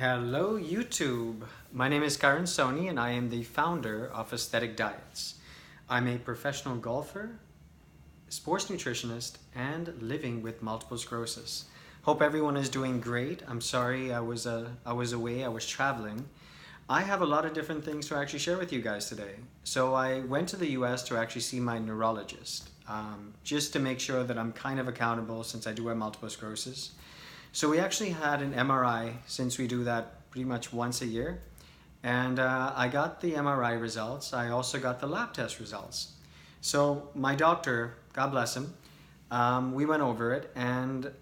Hello YouTube! My name is Karan Soni and I am the founder of Aesthetic Diets. I'm a professional golfer, sports nutritionist, and living with multiple sclerosis. Hope everyone is doing great. I'm sorry I was away, I was traveling. I have a lot of different things to actually share with you guys today. So I went to the US to actually see my neurologist, just to make sure that I'm kind of accountable since I do have multiple sclerosis. So we actually had an MRI, since we do that pretty much once a year. And I got the MRI results. I also got the lab test results. So my doctor, God bless him, we went over it and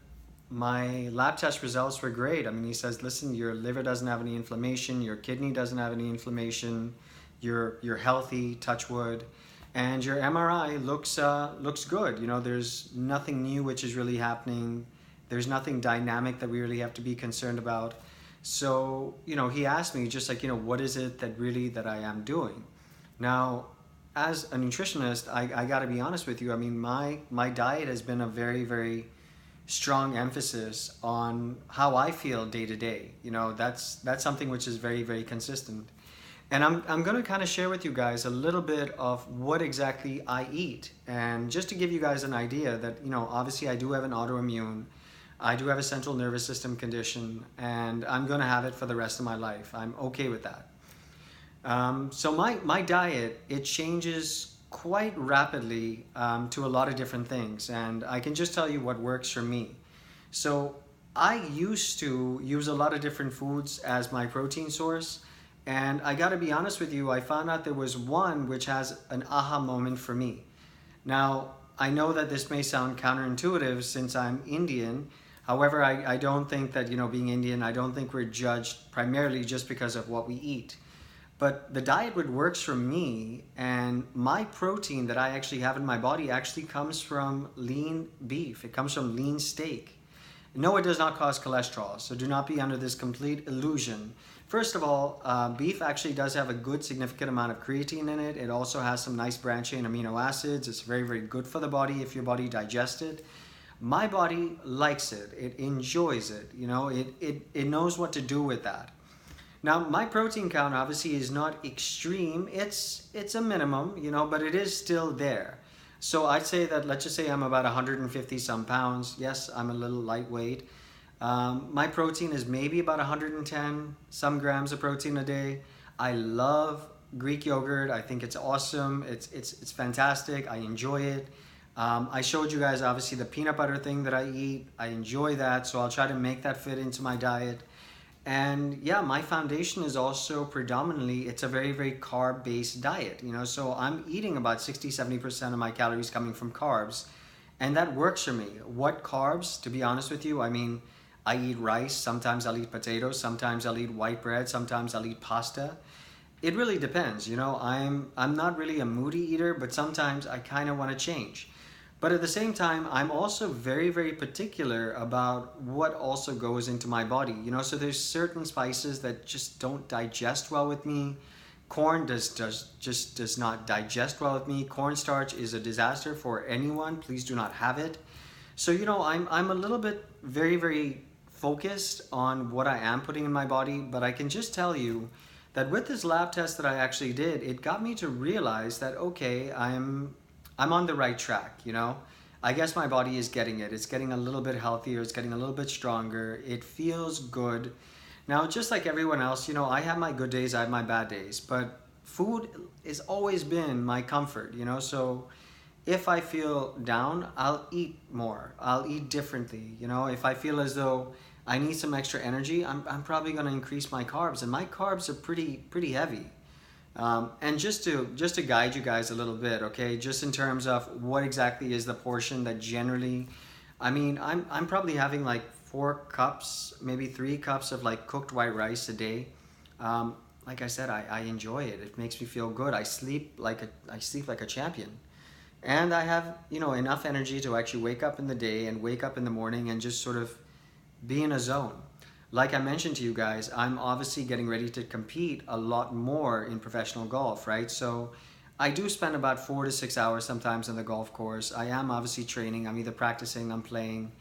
my lab test results were great. I mean, he says, listen, your liver doesn't have any inflammation, your kidney doesn't have any inflammation, you're healthy, touch wood, and your MRI looks good. You know, there's nothing new which is really happening. There's nothing dynamic that we really have to be concerned about. So, you know, he asked me just like, what is it that I am doing? Now, as a nutritionist, I gotta be honest with you. I mean, my diet has been a very, very strong emphasis on how I feel day to day. You know, that's something which is very, very consistent. And I'm gonna kind of share with you guys a little bit of what exactly I eat. And just to give you guys an idea that, obviously I do have an autoimmune, I do have a central nervous system condition, and I'm gonna have it for the rest of my life. I'm okay with that. So my diet, it changes quite rapidly to a lot of different things, and I can just tell you what works for me. So I used to use a lot of different foods as my protein source, and I gotta be honest with you, I found out there was one which has an aha moment for me. Now, I know that this may sound counterintuitive since I'm Indian. However, I don't think that, being Indian, I don't think we're judged primarily just because of what we eat. But the diet which works for me, and my protein that I actually have in my body actually comes from lean beef. It comes from lean steak. No, it does not cause cholesterol, so do not be under this complete illusion. First of all, beef actually does have a good significant amount of creatine in it. It also has some nice branched chain amino acids. It's very, very good for the body if your body digests it. My body likes it. It enjoys it. It knows what to do with that. Now, my protein count obviously is not extreme. It's a minimum, but it is still there. So I'd say that, let's just say I'm about 150 some pounds. Yes, I'm a little lightweight. My protein is maybe about 110 some grams of protein a day. I love Greek yogurt. I think it's awesome. It's fantastic. I enjoy it. I showed you guys obviously the peanut butter thing that I eat. I enjoy that, so I'll try to make that fit into my diet. And yeah, my foundation is also predominantly, it's a very, very carb-based diet, so I'm eating about 60-70% of my calories coming from carbs, and that works for me. What carbs? To be honest with you, I mean, I eat rice, sometimes I'll eat potatoes, sometimes I'll eat white bread, sometimes I'll eat pasta. It really depends, I'm not really a moody eater, but sometimes I kind of want to change. But at the same time, I'm also very, very particular about what also goes into my body. So there's certain spices that just don't digest well with me. Corn just does not digest well with me. Cornstarch is a disaster for anyone. Please do not have it. So I'm a little bit very, very focused on what I am putting in my body. But I can just tell you that with this lab test that I actually did, it got me to realize that, okay, I'm on the right track, I guess my body is getting it. It's getting a little bit healthier. It's getting a little bit stronger. It feels good. Now, just like everyone else, I have my good days, I have my bad days, but food has always been my comfort, so if I feel down, I'll eat more. I'll eat differently. If I feel as though I need some extra energy, I'm probably going to increase my carbs, and my carbs are pretty heavy. And just to guide you guys a little bit, okay, just in terms of what exactly is the portion that generally, I mean, I'm probably having like 4 cups, maybe 3 cups of like cooked white rice a day. Like I said, I enjoy it. It makes me feel good. I sleep like a champion, and I have enough energy to actually wake up in the day and wake up in the morning and just sort of be in a zone. Like I mentioned to you guys, I'm obviously getting ready to compete a lot more in professional golf, right? So I do spend about 4 to 6 hours sometimes on the golf course. I am obviously training. I'm either practicing, I'm playing,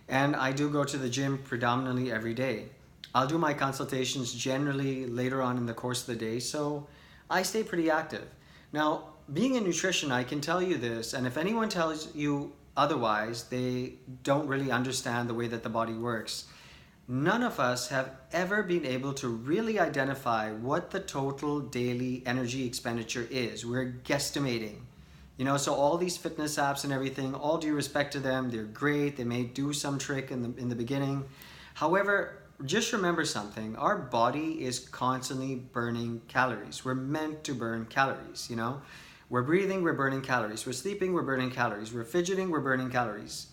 and I do go to the gym predominantly every day. I'll do my consultations generally later on in the course of the day, so I stay pretty active. Now, being in nutrition, I can tell you this, and if anyone tells you otherwise, they don't really understand the way that the body works. None of us have ever been able to really identify what the total daily energy expenditure is. We're guesstimating. So all these fitness apps and everything, all due respect to them, they're great. They may do some trick in the beginning. However, just remember something. Our body is constantly burning calories. We're meant to burn calories, We're breathing, we're burning calories. We're sleeping, we're burning calories. We're fidgeting, we're burning calories.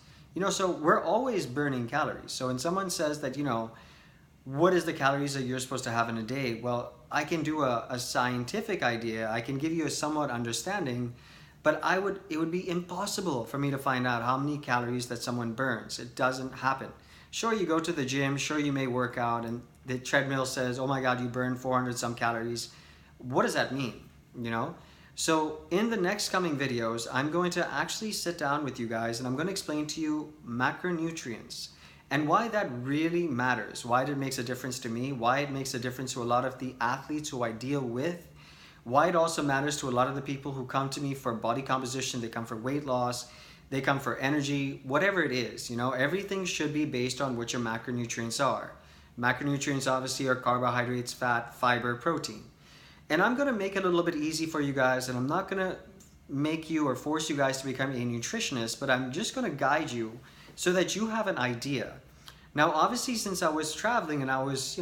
So we're always burning calories. So when someone says that, what is the calories that you're supposed to have in a day? Well, I can do a scientific idea. I can give you a somewhat understanding, but it would be impossible for me to find out how many calories that someone burns. It doesn't happen. Sure, you go to the gym, sure you may work out, and the treadmill says, oh my God, you burned 400 some calories. What does that mean, So in the next coming videos, I'm going to actually sit down with you guys and I'm going to explain to you macronutrients and why that really matters, why it makes a difference to me, why it makes a difference to a lot of the athletes who I deal with, why it also matters to a lot of the people who come to me for body composition, they come for weight loss, they come for energy, whatever it is, everything should be based on what your macronutrients are. Macronutrients obviously are carbohydrates, fat, fiber, protein. And I'm going to make it a little bit easy for you guys, and I'm not going to make you or force you guys to become a nutritionist, but I'm just going to guide you so that you have an idea. Now, obviously, since I was traveling and I was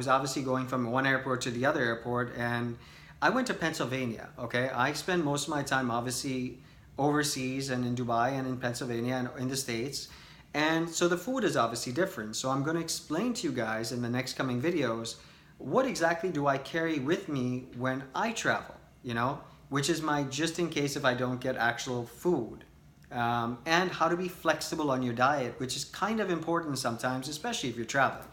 obviously going from one airport to the other airport, and I went to Pennsylvania, okay? I spend most of my time, obviously, overseas and in Dubai and in Pennsylvania and in the States. And so the food is obviously different. So I'm going to explain to you guys in the next coming videos, what exactly do I carry with me when I travel, which is my just in case if I don't get actual food. And how to be flexible on your diet, which is kind of important sometimes, especially if you're traveling.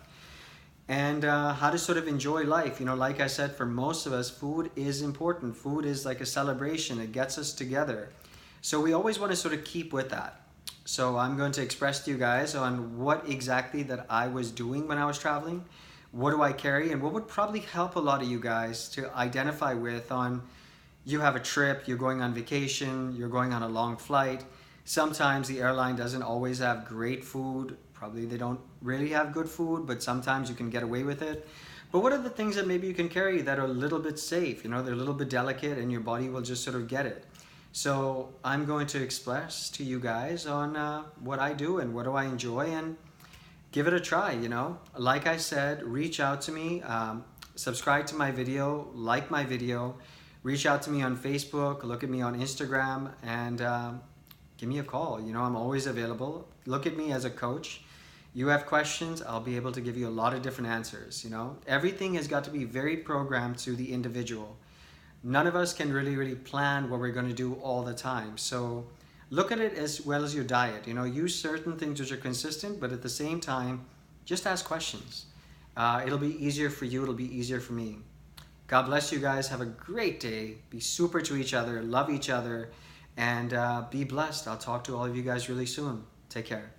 And how to sort of enjoy life. Like I said, for most of us, food is important. Food is like a celebration. It gets us together. So we always want to sort of keep with that. So I'm going to express to you guys on what exactly that I was doing when I was traveling. What do I carry? And what would probably help a lot of you guys to identify with on, you have a trip, you're going on vacation, you're going on a long flight. Sometimes the airline doesn't always have great food. Probably they don't really have good food, but sometimes you can get away with it. But what are the things that maybe you can carry that are a little bit safe? They're a little bit delicate and your body will just sort of get it. So I'm going to express to you guys on what I do and what do I enjoy, and give it a try, Like I said, reach out to me, subscribe to my video, like my video, reach out to me on Facebook, look at me on Instagram, and give me a call. I'm always available. Look at me as a coach. You have questions, I'll be able to give you a lot of different answers, Everything has got to be very programmed to the individual. None of us can really plan what we're going to do all the time. So look at it as well as your diet. Use certain things which are consistent, but at the same time, just ask questions. It'll be easier for you. It'll be easier for me. God bless you guys. Have a great day. Be super to each other. Love each other. And be blessed. I'll talk to all of you guys really soon. Take care.